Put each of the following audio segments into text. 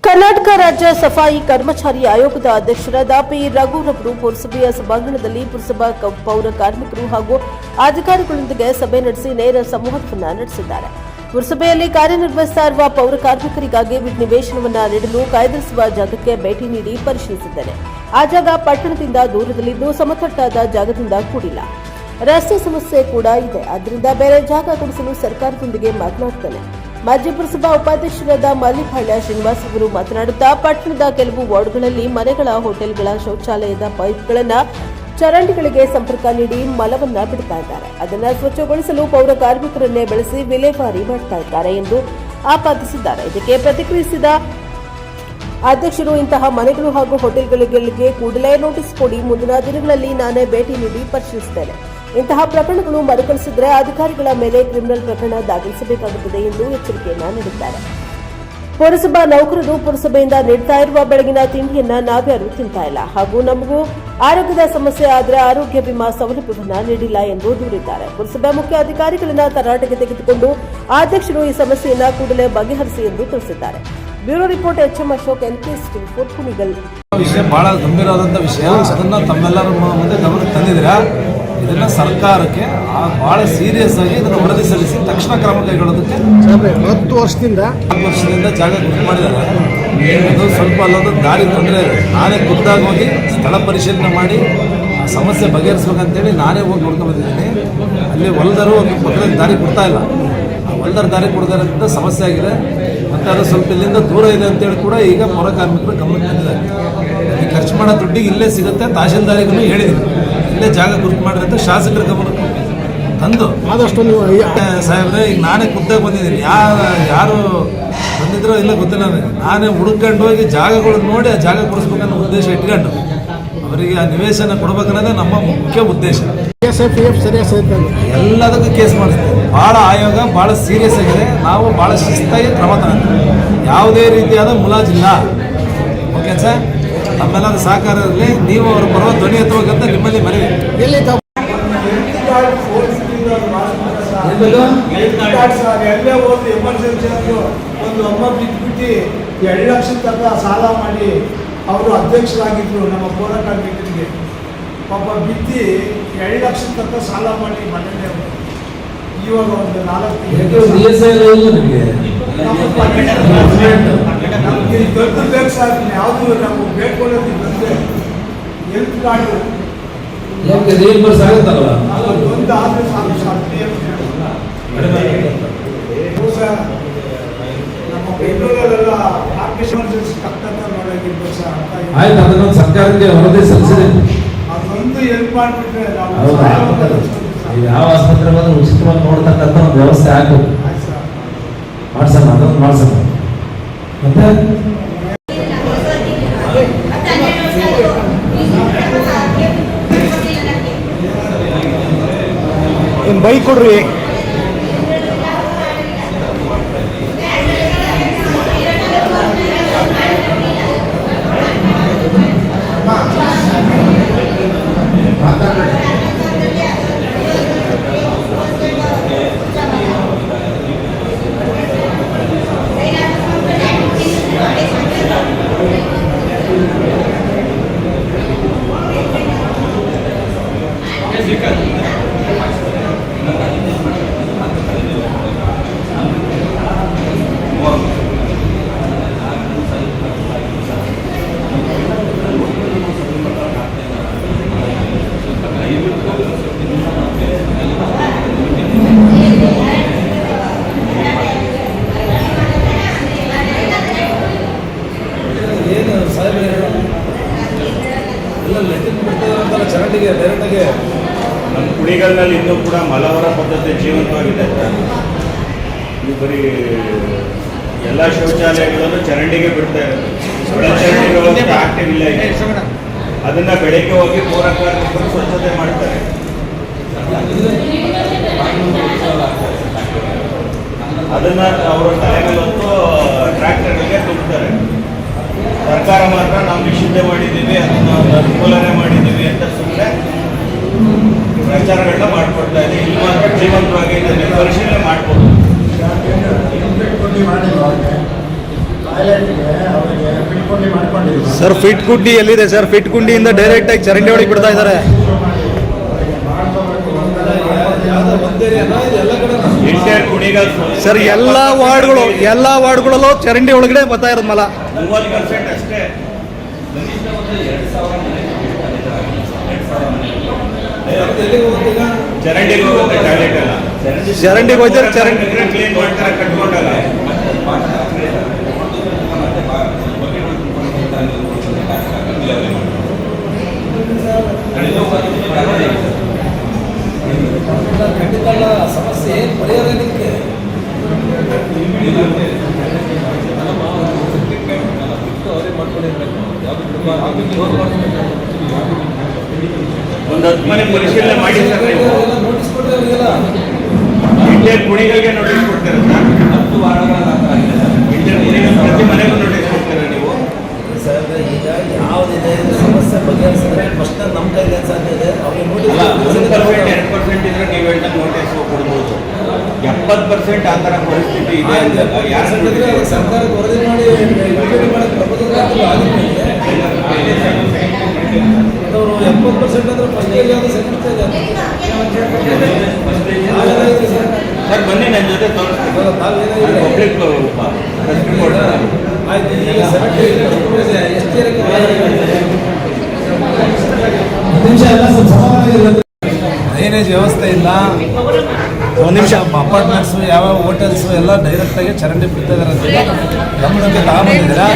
ಕರ್ನಾಟಕ ರಾಜ್ಯ ಸಫಾಯಿ ಕರ್ಮಚಾರಿ ಆಯೋಗದ ಅಧ್ಯಕ್ಷರಾದ ಪಿ ರಘುರವರು ಪುರಸಭೆಯ ಸಭಾಂಗಣದಲ್ಲಿ ಪುರಸಭಾ ಪೌರ ಕಾರ್ಮಿಕರು ಹಾಗೂ ಅಧಿಕಾರಿಗಳೊಂದಿಗೆ ಸಭೆ ನಡೆಸಿ ನೇರ ಸಂವಾದವನ್ನು ನಡೆಸಿದ್ದಾರೆ. ಪುರಸಭೆಯಲ್ಲಿ ಕಾರ್ಯನಿರ್ವಹಿಸುತ್ತಾ ಇರುವ ಪೌರ ಕಾರ್ಮಿಕರಿಗಾಗಿ ನಿವೇಶನವನ್ನು ನೀಡಲು ಕಾಯ್ದಿರಿಸುವ ಜಾಗಕ್ಕೆ ಭೇಟಿ ನೀಡಿ ಪರಿಶೀಲಿಸಿದ್ದಾರೆ. ಆ ಜಾಗ ಪಟ್ಟಣದಿಂದ ದೂರದಲ್ಲಿದ್ದು ಸಮತಟ್ಟಾದ ಜಾಗದಿಂದ ಕೂಡಿಲ್ಲ. ರಸ್ತೆ ಸಮಸ್ಯೆ ಕೂಡ ಇದೆ. ಆದ್ದರಿಂದ ಬೇರೆ ಜಾಗ ಕೊಡಿಸಲು ಸರ್ಕಾರದೊಂದಿಗೆ ಮಾತನಾಡುತ್ತೇನೆ. ಮಾಜಿ ಪುರಸಭಾ ಉಪಾಧ್ಯಕ್ಷರಾದ ಮಲ್ಲಿಪಾಳ್ಯ ಶ್ರೀನಿವಾಸ್ ಅವರು ಮಾತನಾಡುತ್ತಾ ಪಟ್ಟಣದ ಕೆಲವು ವಾರ್ಡ್ಗಳಲ್ಲಿ ಮನೆಗಳ, ಹೋಟೆಲ್ಗಳ ಶೌಚಾಲಯದ ಪೈಪ್ಗಳನ್ನು ಚರಂಡಿಗಳಿಗೆ ಸಂಪರ್ಕ ನೀಡಿ ಮಲವನ್ನ ಬಿಡ್ತಾ ಇದ್ದಾರೆ. ಅದನ್ನು ಸ್ವಚ್ಛಗೊಳಿಸಲು ಪೌರ ಕಾರ್ಮಿಕರನ್ನೇ ಬಳಸಿ ವಿಲೇವಾರಿ ಮಾಡ್ತಾ ಇದ್ದಾರೆ ಎಂದು ಆಪಾದಿಸಿದ್ದಾರೆ. ಇದಕ್ಕೆ ಪ್ರತಿಕ್ರಿಯಿಸಿದ ಅಧ್ಯಕ್ಷರು, ಇಂತಹ ಮನೆಗಳು ಹಾಗೂ ಹೋಟೆಲ್ಗಳಿಗೆ ಕೂಡಲೇ ನೋಟಿಸ್ ಕೊಡಿ. ಮುಂದಿನ ದಿನಗಳಲ್ಲಿ ನಾನೇ ಭೇಟಿ ನೀಡಿ ಪರಿಶೀಲಿಸುತ್ತೇನೆ. ಇಂತಹ ಪ್ರಕರಣಗಳು ಮರುಕಳಿಸಿದರೆ ಅಧಿಕಾರಿಗಳ ಮೇಲೆ ಕ್ರಿಮಿನಲ್ ಪ್ರಕರಣ ದಾಖಲಿಸಬೇಕಾಗುತ್ತದೆ ಎಂದು ಎಚ್ಚರಿಕೆಯನ್ನ ನೀಡಿದ್ದಾರೆ. ಪುರಸಭಾ ನೌಕರರು ಪುರಸಭೆಯಿಂದ ನೀಡ್ತಾ ಇರುವ ಬೆಳಗಿನ ತಿಂಡಿಯನ್ನ ನಾವ್ಯಾರು ತಿಂತಾ ಇಲ್ಲ ಹಾಗೂ ನಮಗೂ ಆರೋಗ್ಯದ ಸಮಸ್ಯೆ ಆದರೆ ಆರೋಗ್ಯ ವಿಮಾ ಸೌಲಭ್ಯವನ್ನ ನೀಡಿಲ್ಲ ಎಂದು ದೂರಿದ್ದಾರೆ. ಪುರಸಭೆ ಮುಖ್ಯ ಅಧಿಕಾರಿಗಳನ್ನ ತರಾಟೆಗೆ ತೆಗೆದುಕೊಂಡು ಅಧ್ಯಕ್ಷರು ಈ ಸಮಸ್ಯೆಯನ್ನ ಕೂಡಲೇ ಬಗೆಹರಿಸಿ ಎಂದು ತಿಳಿಸಿದ್ದಾರೆ. Bureau report HM Ashok, NK/4 Kunigal. ವಿಷಯ ಬಹಳ ಗಂಭೀರವಾದಂಥ ವಿಷಯ. ಅದನ್ನು ತಮ್ಮೆಲ್ಲರ ಮುಂದೆ ಗಮನಕ್ಕೆ ತಂದಿದ್ದೀರಾ. ಇದನ್ನ ಸರ್ಕಾರಕ್ಕೆ ಬಹಳ ಸೀರಿಯಸ್ ಆಗಿ ಇದನ್ನು ವರದಿ ಸಲ್ಲಿಸಿ ತಕ್ಷಣ ಕ್ರಮ ಕೈಗೊಳ್ಳೋದಕ್ಕೆ 10 ವರ್ಷದಿಂದ ಜಾಗ ಗುರುತು ಮಾಡಿದ್ದಾರೆ. ಅದು ಸ್ವಲ್ಪ ಅಲ್ಲೊಂದು ದಾರಿ ತೊಂದರೆ ಇದೆ. ನಾನೇ ಖುದ್ದಾಗಿ ಹೋಗಿ ಸ್ಥಳ ಪರಿಶೀಲನೆ ಮಾಡಿ ಸಮಸ್ಯೆ ಬಗೆಹರಿಸ್ಬೇಕಂತೇಳಿ ನಾನೇ ಹೋಗಿ ನೋಡ್ಕೊಂಡು ಬಂದಿದ್ದೀನಿ. ಅಲ್ಲಿ ಹೊಲದರು ಒಂದು ಪಕ್ಕದಲ್ಲಿ ದಾರಿ ಕೊಡ್ತಾ ಇಲ್ಲ. ಆ ಹೊಲದರ ದಾರಿ ಕೊಡೋದ್ರಿಂದ ಸಮಸ್ಯೆ ಆಗಿದೆ. ಮತ್ತು ಅದು ಸ್ವಲ್ಪ ಇಲ್ಲಿಂದ ದೂರ ಇದೆ ಅಂತೇಳಿ ಕೂಡ ಈಗ ಪೌರ ಕಾರ್ಮಿಕರು ಗಮನಕ್ಕೆ ಬಂದಿದ್ದಾರೆ. ಖರ್ಚು ಮಾಡೋ ದುಡ್ಡಿಗೆ ಇಲ್ಲೇ ಸಿಗುತ್ತೆ. ತಹಶೀಲ್ದಾರಿಗೂ ಹೇಳಿದ್ದೀನಿ, ಇಲ್ಲೇ ಜಾಗ ಗುರುತು ಮಾಡಿದ್ರೆ ಅಂತ ಶಾಸಕರ ಗಮನಕ್ಕೆ ತಂದು ಆದಷ್ಟು ನೀವು ಸಾಹೇಬ್ರೆ ಈಗ ನಾನೇ ಖುದ್ದಾಗಿ ಬಂದಿದ್ದೀನಿ. ಯಾರು ಬಂದಿದ್ರೋ ಇಲ್ಲ ಗೊತ್ತಿಲ್ಲ ನನಗೆ. ನಾನೇ ಹುಡುಕೊಂಡು ಹೋಗಿ ಜಾಗಗಳು ನೋಡಿ ಆ ಜಾಗ ಕೊಡಿಸ್ಬೇಕನ್ನೋ ಉದ್ದೇಶ ಇಟ್ಕೊಂಡು ಅವರಿಗೆ ಆ ನಿವೇಶನ ಕೊಡ್ಬೇಕನ್ನೋದೇ ನಮ್ಮ ಮುಖ್ಯ ಉದ್ದೇಶ. ಎಲ್ಲದಕ್ಕೂ ಕೇಸ್ ಮಾಡಿಸ್ತೀವಿ. ಭಾಳ ಆಯೋಗ ಭಾಳ ಸೀರಿಯಸ್ ಆಗಿದೆ. ನಾವು ಭಾಳ ಶಿಸ್ತಾಗಿ ಕ್ರಮ ತಗೊಂತೀವಿ. ಯಾವುದೇ ರೀತಿಯಾದ ಮುಲಾಜಿಲ್ಲ. ಓಕೆ ಸರ್, ನಮ್ಮೆಲ್ಲರ ಸಹಕಾರ ಇರಲಿ. ನೀವು ಅವ್ರ ಬರುವ ಧ್ವನಿ ಎತ್ತಬೇಕಂತ ನಿಮ್ಮಲ್ಲಿ ಮನವಿ. ಎಲ್ಲೇ ಹೋಗಿ ಎಮರ್ಜೆನ್ಸಿ ಒಂದು ಅಮ್ಮ ಬಿಟ್ಬಿಟ್ಟು 2 ಲಕ್ಷದ ತನಕ ಸಾಲ ಮಾಡಿ ಅವರು ಅಧ್ಯಕ್ಷರಾಗಿದ್ದರು ನಮ್ಮ ಪೌರ ಕಾರ್ಮಿಕರಿಗೆ. ಪಾಪ ಬಿದ್ದು 2 ಲಕ್ಷದ ತನಕ ಸಾಲ ಮಾಡಿ ಮನೆಯಲ್ಲೇ ಇವಾಗ ಒಂದು 4 ನಮಗೆ ದೊಡ್ಡ ಬೇಕು ಸರ್. ಯಾವುದು ನಮಗೆ ಬೇಡ್ಕೊಳ್ಳೋದು ಬಂದರೆ ಹೆಲ್ತ್ ಕಾರ್ಡು ಒಂದು ಆದರೆ ಸಾಕು ಸರ್. ನಮ್ಮ ಬೆಂಗಳೂರಲ್ಲೆಲ್ಲ ಎಮರ್ಜೆನ್ಸಿ ಕಟ್ಟಂತ ನೋಡೋದಿಲ್ಲ ಸರ್. ಆಯ್ತು, ಅದನ್ನು ಸರ್ಕಾರಕ್ಕೆ ವರದಿ ಸಲ್ಲಿಸಿದೆ. ಅದೊಂದು ಹೆಲ್ಪ್ ಮಾಡಿಬಿಟ್ರೆ ಯಾವ ಆಸ್ಪತ್ರೆ ಬಂದ್ರೆ ಉಚಿತವಾಗಿ ನೋಡ್ತಕ್ಕಂಥ ಒಂದು ವ್ಯವಸ್ಥೆ ಆಗಬೇಕು. ಮಾಡ್ಸೋಣ, ಅದೊಂದು ಮಾಡ್ಸೋಣ. ಮತ್ತೆ ಬೈಕ್ ಕೊಡ್ರಿ. ಚರಂಡಿಗೆ ಡೈರೆಕ್ಟಾಗಿ ನಮ್ಮ ಕುಣಿಗಲ್ನಲ್ಲಿ ಇನ್ನೂ ಕೂಡ ಮಲವರ ಪದ್ಧತಿ ಜೀವಂತವಾಗಿದೆ. ಇದು ಬರೀ ಎಲ್ಲ ಶೌಚಾಲಯಗಳನ್ನು ಚರಂಡಿಗೆ ಬಿಡ್ತಾ ಇರೋದು. ಒಳಚರಂಡಿಗಳು ಆಕ್ಟಿವ್ ಇಲ್ಲ ಇದೆ. ಅದನ್ನು ಬೆಳಗ್ಗೆ ಹೋಗಿ ಪೌರ ಕಾರ್ಮಿಕರು ಸ್ವಚ್ಛತೆ ಮಾಡ್ತಾರೆ. ಅದನ್ನು ಅವರ ತಲೆ ಮೇಲೊಂದು ಟ್ರ್ಯಾಕ್ಟರ್ಗೆ ತುಂಬ್ತಾರೆ. ಸರ್ಕಾರ ಮಾತ್ರ ನಾವು ನಿಷಿದ್ಧ ಮಾಡಿದ್ದೀವಿ, ಅದನ್ನು ಅನುಕೂಲನೆ ಮಾಡಿದ್ದೀವಿ ಅಂತ ಸುಮ್ಮನೆ ಪ್ರಚಾರಗಳನ್ನ ಮಾಡಿಕೊಡ್ತಾ ಇದೆ. ಇಲ್ಲಿ ಮಾತ್ರ ಜೀವಂತವಾಗಿ ಇದನ್ನು ಪರಿಶೀಲನೆ ಮಾಡ್ಬೋದು. ಸರ್ ಫಿಟ್ ಗುಂಡಿ ಎಲ್ಲಿದೆ ಸರ್? ಫಿಟ್ ಗುಂಡಿಯಿಂದ ಡೈರೆಕ್ಟ್ ಆಗಿ ಚರಂಡಿ ಒಳಗೆ ಬಿಡ್ತಾ ಇದ್ದಾರೆ. ಎಂಟೈರ್ ಕುಣಿಗಲ್ ಸರ್ ಎಲ್ಲ ವಾರ್ಡ್ಗಳಲ್ಲೂ ಚರಂಡಿ ಒಳಗಡೆ ಬರ್ತಾ ಇರೋದು ಮಲ. 30% ಅಷ್ಟೇ. ಚರಂಡಿಗೆ ಹೋಗುತ್ತೆ, ಟಾಯ್ಲೆಟ್ ಅಲ್ಲ. ಚರಂಡಿಗೆ ಹೋಗ್ತಾರೆ, ಚರಂಡಿ ಕ್ಲೀನ್ ಮಾಡ್ತಾರೆ, ಕಟ್ಕೊಂಡಲ್ಲ. ಖಂಡಿತ ಸಮಸ್ಯೆ ಪರಿಹಾರ ಇದಕ್ಕೆ. ಒಂದು 10 ಮನೆ ಪರಿಶೀಲನೆ ಮಾಡಿ ಸರ್. ನೀವು ನೋಟಿಸ್ ಕೊಟ್ಟರೆ ಅವರಿಗೆಲ್ಲ ಇಂಟರ್ ಕುಣಿಗಳಿಗೆ ನೋಟಿಸ್ ಕೊಡ್ತೀರಾ ಸರ್? 10 ವಾರಗಳ ಇಂಟರ್ ಕುಣಿಗಳು ಪ್ರತಿ ಮನೆಗೂ ನೋಟಿಸ್ ಕೊಡ್ತೀರಾ ನೀವು? ಸರ್ ಈಗ ಯಾವುದಿದೆ ಸಮಸ್ಯೆ ಬಗೆಹರಿಸಿದ್ರೆ ಫಸ್ಟ್ ನಮ್ಮ ಕೈಲಿ ಸಾಧ್ಯ ಇದೆ ಅವ್ರಿಗೆ ನೋಟಿಸ್. 1% ಇದ್ರೆ ನೀವು ಹೇಳ್ತಾ ನೋಟಿಸ್ ಕೊಡ್ಬೋದು. 70% ಆ ಥರ ಪರಿಸ್ಥಿತಿ ಇದೆ ಅಂದಾಗ ಯಾರು ಸರ್ಕಾರಕ್ಕೆ ವರದಿ ಮಾಡಿ ಯೋಜನೆ ಮಾಡಕ್ಕೆ ಪ್ರಪೋಸಲ್ ಆಗಿದ್ಮೇಲೆ ಅವರು 70% ಅಂದ್ರೆ ಫಸ್ಟ್ ಯಾವುದು ಸೆಕೆಂಡ್ ಸರ್ ಬನ್ನಿ ನನ್ನ ಜೊತೆ ತೋರಿಸ್ತೀನಿ. ಪಬ್ಲಿಕ್ ಆಯ್ತು. ಈಗ 70 ನಿಮಿಷ ಎಲ್ಲ ಸಮಾನ ಡ್ರೈನೇಜ್ ವ್ಯವಸ್ಥೆ ಇಲ್ಲ. ಒಂದು ನಿಮಿಷ ಅಪಾರ್ಟ್ಮೆಂಟ್ಸು ಯಾವ್ಯಾವ ಹೋಟೆಲ್ಸು ಎಲ್ಲ ಡೈರೆಕ್ಟಾಗಿ ಚರಂಡಿ ಬಿಡ್ತಾ ಇದ್ದಾರೆ ಅಂತ ಗಮನಕ್ಕೆ ತಗೊಂಡಿದ್ದೀರಾ.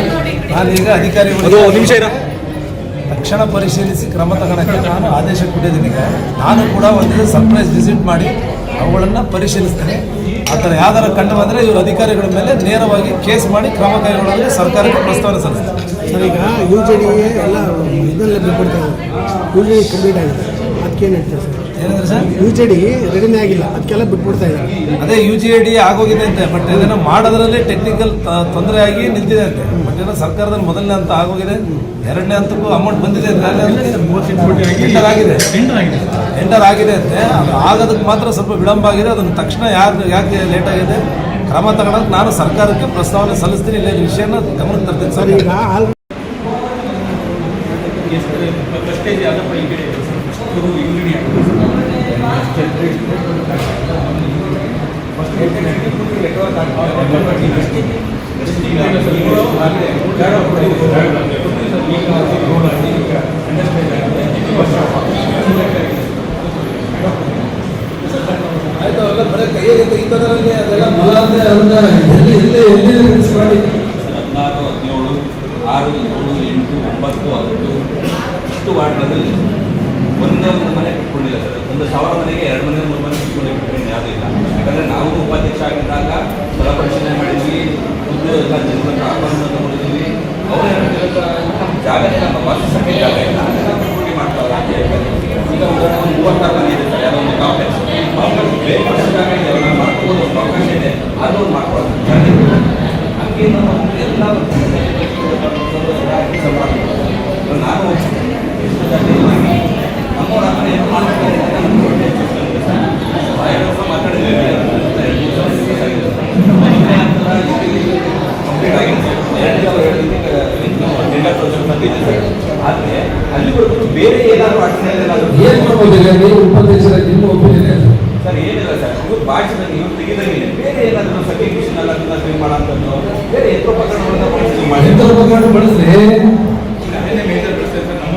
ನಾನೀಗ ಅಧಿಕಾರಿಗಳು ಒಂದು ನಿಮಿಷ ಇರ ತಕ್ಷಣ ಪರಿಶೀಲಿಸಿ ಕ್ರಮ ತಗೊಳ್ಳೋಕ್ಕೆ ನಾನು ಆದೇಶ ಕೊಟ್ಟಿದ್ದೀನಿ. ಈಗ ನಾನು ಕೂಡ ಒಂದು ಸರ್ಪ್ರೈಸ್ ವಿಸಿಟ್ ಮಾಡಿ ಅವುಗಳನ್ನು ಪರಿಶೀಲಿಸ್ತೀನಿ. ಆ ಥರ ಯಾವ್ದಾರ ಕಂಡು ಬಂದರೆ ಇವರು ಅಧಿಕಾರಿಗಳ ಮೇಲೆ ನೇರವಾಗಿ ಕೇಸ್ ಮಾಡಿ ಕ್ರಮ ಕೈಗೊಳ್ಳಲು ಸರ್ಕಾರಕ್ಕೆ ಪ್ರಸ್ತಾವನೆ ಸಲ್ಲಿಸ್ತಾರೆ. ಸರ್ ಈಗ UGD ಎಲ್ಲ ಇದನ್ನೆಲ್ಲ ಬಿಟ್ಬಿಡ್ತಾ ಇದೆ. UGD ಕಂಪ್ಲೀಟ್ ಆಗಿದೆ, ಅದಕ್ಕೇನು ಹೇಳ್ತಾರೆ ಸರ್? ಏನಂದ್ರೆ ಸರ್ UGD ರೆಡಿನೇ ಆಗಿಲ್ಲ, ಅದಕ್ಕೆಲ್ಲ ಬಿಟ್ಬಿಡ್ತಾ ಇದ್ದಾರೆ. ಅದೇ UGD ಆಗೋಗಿದೆ ಅಂತೆ. ಬಟ್ ಇದನ್ನು ಮಾಡೋದ್ರಲ್ಲಿ ಟೆಕ್ನಿಕಲ್ ತೊಂದರೆ ಆಗಿ ನಿಂತಿದೆ ಅಂತೆ. ಬಟ್ ಏನೋ ಸರ್ಕಾರದಲ್ಲಿ ಮೊದಲನೇ ಹಂತ ಆಗೋಗಿದೆ, ಎರಡನೇ ಹಂತಕ್ಕೂ ಅಮೌಂಟ್ ಬಂದಿದೆ ಅಂತ ಎಂಟರ್ ಆಗಿದೆ ಅಂತೆ. ಅದು ಆಗೋದಕ್ಕೆ ಮಾತ್ರ ಸ್ವಲ್ಪ ವಿಳಂಬ ಆಗಿದೆ. ಅದನ್ನು ತಕ್ಷಣ ಯಾಕೆ ಲೇಟ್ ಆಗಿದೆ ಕ್ರಮ ತಗೊಳಕ್ಕೆ ನಾನು ಸರ್ಕಾರಕ್ಕೆ ಪ್ರಸ್ತಾವನೆ ಸಲ್ಲಿಸ್ತೀನಿ. ಇಲ್ಲ ಈ ವಿಷಯನ ಗಮನಕ್ಕೆ ತರ್ತೀನಿ ಸರ್. ಈಗ ಆಯ್ತು, ಅವೆಲ್ಲ ಬರೀ ಕೈಯಲ್ಲಿ ತೆಗಿತದರಲ್ಲಿ ಅದೆಲ್ಲ ಮಲ ಅಂದರೆ ಅದನ್ನ ಎಲ್ಲಿ ಮಾಡಿ 14, 17, 6, 7, 8, 9, 10 ಇಷ್ಟು ವಾರ್ಡ್ಗಳಲ್ಲಿ ಒಂದೇ ಒಂದು ಮನೆ ಕಟ್ಕೊಂಡಿಲ್ಲ ಸರ್. 1,000 ಮನೆಗೆ 2 ಮನೆ 3 ಮನೆ ಕಟ್ಕೊಂಡು ಯಾವುದೂ ಇಲ್ಲ. ಯಾಕಂದರೆ ನಾವು ಉಪಾಧ್ಯಕ್ಷ ಆಗಿದ್ದಾಗ ಸ್ಥಳ ಪರಿಶೀಲನೆ ಮಾಡಿದ್ವಿ, ಎಲ್ಲ ಜನರ ಆಹ್ವಾನ ತಗೊಂಡಿದ್ವಿ. ಅವರು ಜಾಗನೇ ನಮ್ಮ ವಾಸಿಸಕ್ಕೆ ಜಾಗ ಇಲ್ಲ, ಪೂರ್ತಿ ಮಾಡ್ತಾರೆ ಅಂತ ಹೇಳ್ತಾರೆ. ಈಗ ಉದಾಹರಣೆ 36 ಮನೆ ಇದೆ ಸರ್, ಯಾವುದೋ ಒಂದು ಕಾಂಪ್ಲೆಕ್ಸ್ ಬೇಕಾದ ಜಾಗ ಇದೆ, ನಾವು ಮಾಡ್ಕೋಬೋದು, ಒಂದು ಅವಕಾಶ ಇದೆ, ಅದು ಮಾಡ್ಕೊಳ್ಳೋದು ಹಂಗೆ ನಾವು ಎಲ್ಲ ಕೆಲಸ ಮಾಡ್ಬೋದು. ನಾನು ಎಷ್ಟು ಜಾಗ ನಮ್ಮವ್ರ ಏನು ಮಾಡ್ತಾರೆ ಮಾತಾಡಿದ್ವಿ. ಕಂಪ್ಲೀಟ್ ಆಗಿದೆ, 2,000 ಬಂದಿದೆ ಸರ್. ಆದರೆ ಅಲ್ಲಿವರೆಗೂ ಬೇರೆ ಏನಾದರೂ ಅಡಚಣೆ ಏನು ಮಾಡ್ಬೋದಿಲ್ಲ ನೀವು ಉಪಾಧ್ಯಕ್ಷರ ನಿಮ್ಮ ಒಪ್ಪಿಗೆ ಸರ್? ಏನಿಲ್ಲ ಸರ್, ಇವ್ರು ಭಾಷೆದಲ್ಲಿ ಇವ್ರು ತೆಗೆದಂಗೆ ಬೇರೆ ಏನಾದರೂ ಸೆಕೆಂಡ್ ಮಿಷನ್ ಎಲ್ಲ ಕ್ಲೀನ್ ಮಾಡೋಂಥದ್ದು ಬೇರೆ ಯಂತ್ರೋಪಕರಣಗಳನ್ನ ಬಳಸಿದ್ರೆ ಮೇಜರ್ ಬಿಡಿಸ್ತೇವೆ ಸರ್. ನಮ್ಮ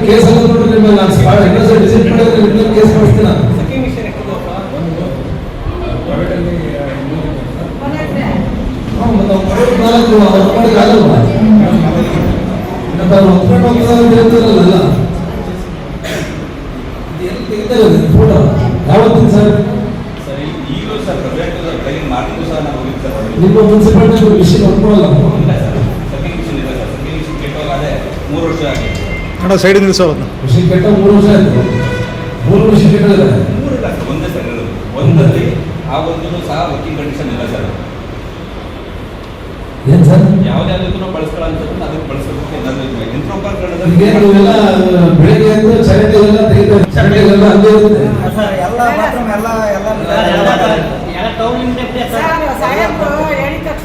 ಕೇಸ್ ನೋಡ್ರಿ, ಡಿಸೈಡ್ ಮಾಡಿದ್ರೆ ಕೇಸ್ ಮಾಡಿಸ್ತೀನ. ಸೆಕೆಂಡ್ ಮಿಷನ್ ಫೋಟೋ ಯಾವತ್ತಿನ ಸರ್? ಸರ್ ಈಗಲೂ ಸರ್ ಪ್ರೆಸೆಂಟ್ ಬೆಳಗ್ಗೆ ಮಾರ್ನಿಂಗು ಸಹ ನಾವು ಹೋಗಿದ್ದು ಸರ್. ನಿಮ್ಮ ಮುನ್ಸಿಪಾಲಿಟಿ ವಿಷಯ ನೋಡ್ಕೊಳ್ಳಲ್ಲ ಇಲ್ಲ ಸರ್, ಸೆಕೆಂಡ್ ಮಿಷನ್ ಇಲ್ಲ ಸರ್. ಸೆಕೆಂಡ್ ಮಿಷನ್ ಕೆಟ್ಟೋಗಾದೆ 3 ವರ್ಷ ಆಗಿದೆ. ಕನ್ನಡ ಸೈಡ್ ನಿಲ್ಲಿಸೋದು ವಿಷಯ ಕೆಟ್ಟ 3 ವರ್ಷ ಆಯ್ತು. 3 ವಿಷಯ ಕೆಟ್ಟಿದ್ದಾರೆ. 3 ಇಲ್ಲ ಸರ್, ಒಂದೇ ಸರ್ ಇರೋದು. ಒಂದಲ್ಲಿ ಆ ಒಂದು ಸಹ ವರ್ಕಿಂಗ್ ಕಂಡೀಷನ್ ಇಲ್ಲ ಸರ್. ಏನ್ ಸರ್ ಯಾವುದಾದ್ರೂ ಬಳಸ್ಕೊಳ್ಳೋಂಥದ್ದು ಅದನ್ನು ಬಳಸೋದಕ್ಕೆ ಏನಾದರೂ ಯಂತ್ರೋಪಕರಣದಲ್ಲಿ ಈಗ ನೀವೆಲ್ಲ ಬೆಳಿಗ್ಗೆ ಎದ್ದು ಚರಂಡಿ ಎಲ್ಲ ತೆಗಿತಾರೆ, ಚರಂಡಿ ಎಲ್ಲ ಅಲ್ಲೇ ಇರುತ್ತೆ. ಸಾಹೇಬ್ರು ಹೇಳಿದ ತಕ್ಷಣ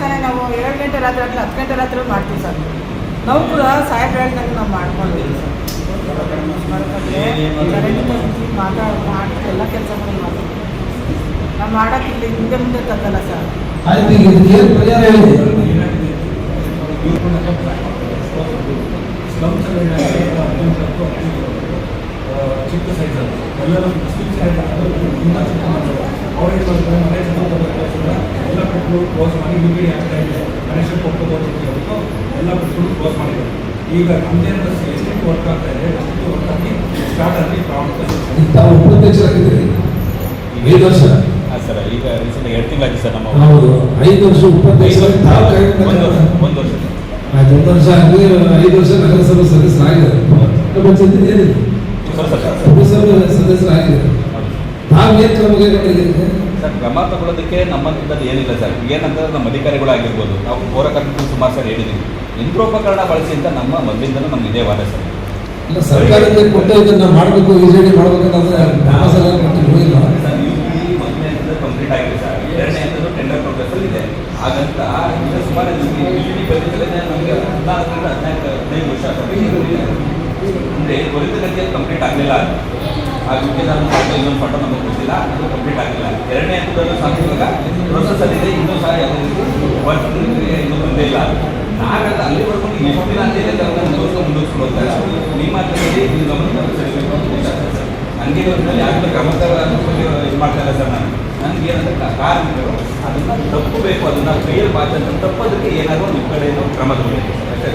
7 ಗಂಟೆ ರಾತ್ರಿ ಆಗಲಿ 10 ಗಂಟೆ ರಾತ್ರಿ ಮಾಡ್ತೀವಿ ಸರ್. ನಾವು ಕೂಡ ಸಾಯಂಕಾಲ ಹೇಳ್ದಂಗೆ ನಾವು ಮಾಡ್ಕೊಂಡಿದ್ದೀವಿ ಸರ್. ಮಾಡಿ ಎಲ್ಲ ಕೆಲಸಗಳು ಮಾಡ್ತೀವಿ. ನಾವು ಮಾಡೋಕ್ಕೆ ಇಲ್ಲಿ ಮುಂದೆ ತಕ್ಕಲ್ಲ ಸರ್. ಆಯ್ತು, ಈಗ ಇದಕ್ಕೆ ಏನು ಪರಿಹಾರ ಹೇಳಿ? ಚಿಕ್ಕ ಸೈಜ್ ಎಲ್ಲರೂ ಮುಸ್ಲಿಮ್ ಸೈಡ್ ತುಂಬ ಚಿಕ್ಕ ಮಾಡ್ತಾರೆ. ಅವ್ರಿಗೆ ಸ್ವಲ್ಪ ಮನೆ ಎಲ್ಲ ಕಟ್ಟಲು ಕ್ಲೋಸ್ ಮಾಡಿ ಯುಪಿ ಆಗ್ತಾ ಇದೆ. ಗಣೇಶ ಕೊಟ್ಟಬೋದು ಎಲ್ಲ ಕಟ್ಟಲು ಕ್ಲೋಸ್ ಮಾಡಿದ್ದಾರೆ. ಈಗ ನಮ್ಮದೇನು ಎಸ್ಟಿಕ್ ವರ್ಕ್ ಆಗ್ತಾ ಇದೆ. ಎಸ್ಟಿಕ್ ವರ್ಕ್ ಆಗಿ ಸ್ಟಾರ್ಟ್ ಆಗಿ ಪ್ರಾಬ್ಲಮ್. ತಾವು ಉಪಾಧ್ಯಕ್ಷರಾಗಿದ್ದೀರಿ 5 ವರ್ಷ. ಹಾಂ ಸರ್, ಈಗ ರೀಸೆಂಟ್ 2 ತಿಂಗಳಾಗಿ ಸರ್ ನಮ್ಮ ಹೌದು, 5 ವರ್ಷ ಉಪಾಧ್ಯಕ್ಷರಾಗಿ ತಾವು ಒಂದು ವರ್ಷ ಆಯ್ತು, 1 ವರ್ಷ ಆಗಿ 5 ವರ್ಷ ನಗರಸಭಾ ಸದಸ್ಯರಾಗಿದ್ದಾರೆ. ಏನಿದೆ ಪುರಸಭೆ ಸದಸ್ಯರಾಗಿದ್ದಾರೆ. ತಾವು ಏನು ಕ್ರಮ ಕೈಗೊಂಡಿದ್ದೀರಿ ಸರ್? ಕ್ರಮ ತಗೊಳ್ಳೋದಕ್ಕೆ ನಮ್ಮಂಥದ್ದು ಏನಿಲ್ಲ ಸರ್. ಏನಂತಂದ್ರೆ ನಮ್ಮ ಅಧಿಕಾರಿಗಳಾಗಿರ್ಬೋದು, ನಾವು ಪೌರಕಾರ್ಮಿಕರು ಸುಮಾರು ಸರ್ ಹೇಳಿದ್ದೀವಿ, ಯಂತ್ರೋಪಕರಣ ಬಳಸಿ ಅಂತ ನಮ್ಮ ಮೊದಲಿಂದಲೂ ನಮ್ಗೆ ಇದೇ ವಾದ ಸರ್. ಇಲ್ಲ, ಸರ್ಕಾರಕ್ಕೆ ಕೊಟ್ಟು ಇದನ್ನ ಮಾಡಬೇಕು, EJD ಮಾಡಬೇಕಂತಂದ್ರೆ ಹೋಗಿಲ್ಲ ಸರ್. ಮೊದಲನೇ ಹಂತದ ಕಂಪ್ಲೀಟ್ ಆಗಿದೆ ಸರ್. 2ನೇ ಹಂತದ ಟೆಂಡರ್ ಪ್ರೋಗ್ರೆಸ್ ಇದೆ. ಹಾಗಂತ ಈಗ ಸುಮಾರು EJD ಬಜೆಟಲ್ಲೇ ನಮಗೆ 14ರಿಂದ 15 ವರ್ಷ ಅಂದರೆ ತ್ವರಿತಗತಿಯಲ್ಲಿ ಕಂಪ್ಲೀಟ್ ಆಗಲಿಲ್ಲ. ಆ ಇನ್ನೊಂದು ಫೋಟೋ ನಮಗೆ ಗೊತ್ತಿಲ್ಲ, ಅದು ಕಂಪ್ಲೀಟ್ ಆಗಲಿಲ್ಲ. 2ನೇ ಹಂತದಲ್ಲೂ ಸಹ ಇವಾಗ ಪ್ರೊಸೆಸಲ್ಲಿದೆ, ಇನ್ನೂ ಸಹ ಯಾವುದೇ ವರ್ಕ್ ಇನ್ನೂ ಬಂದೇ ಇಲ್ಲ. ನಾವೆಲ್ಲ ಅಲ್ಲಿವರೆಗೂ ಎಷ್ಟು ದಿನ ಅಂತ ಮುಂದುವರ್ಸ್ಕೊಂಡು ಹೋಗ್ತಾರೆ. ನಿಮ್ಮ ಹತ್ರದಲ್ಲಿ ನೀವು ಗಮನ ಸರಿಬೇಕು ಅಂತ ನನಗೆ ಯಾಕೆ ಕ್ರಮ ಇದು ಮಾಡ್ತಾ ಇಲ್ಲ ಸರ್. ನನಗೆ ಏನಂದ್ರೆ ಕಾರ್ಮಿಕರು ಅದನ್ನು ತಪ್ಪಬೇಕು, ಅದನ್ನು ಕೈಯಲ್ಲಿ ಬಾಚಂತ ತಪ್ಪೋದಕ್ಕೆ ಏನಾದರೂ ನಿಮ್ಮ ಕಡೆಯೂ ಕ್ರಮ ತಗೊಳ್ಳಿ ಅಷ್ಟೇ.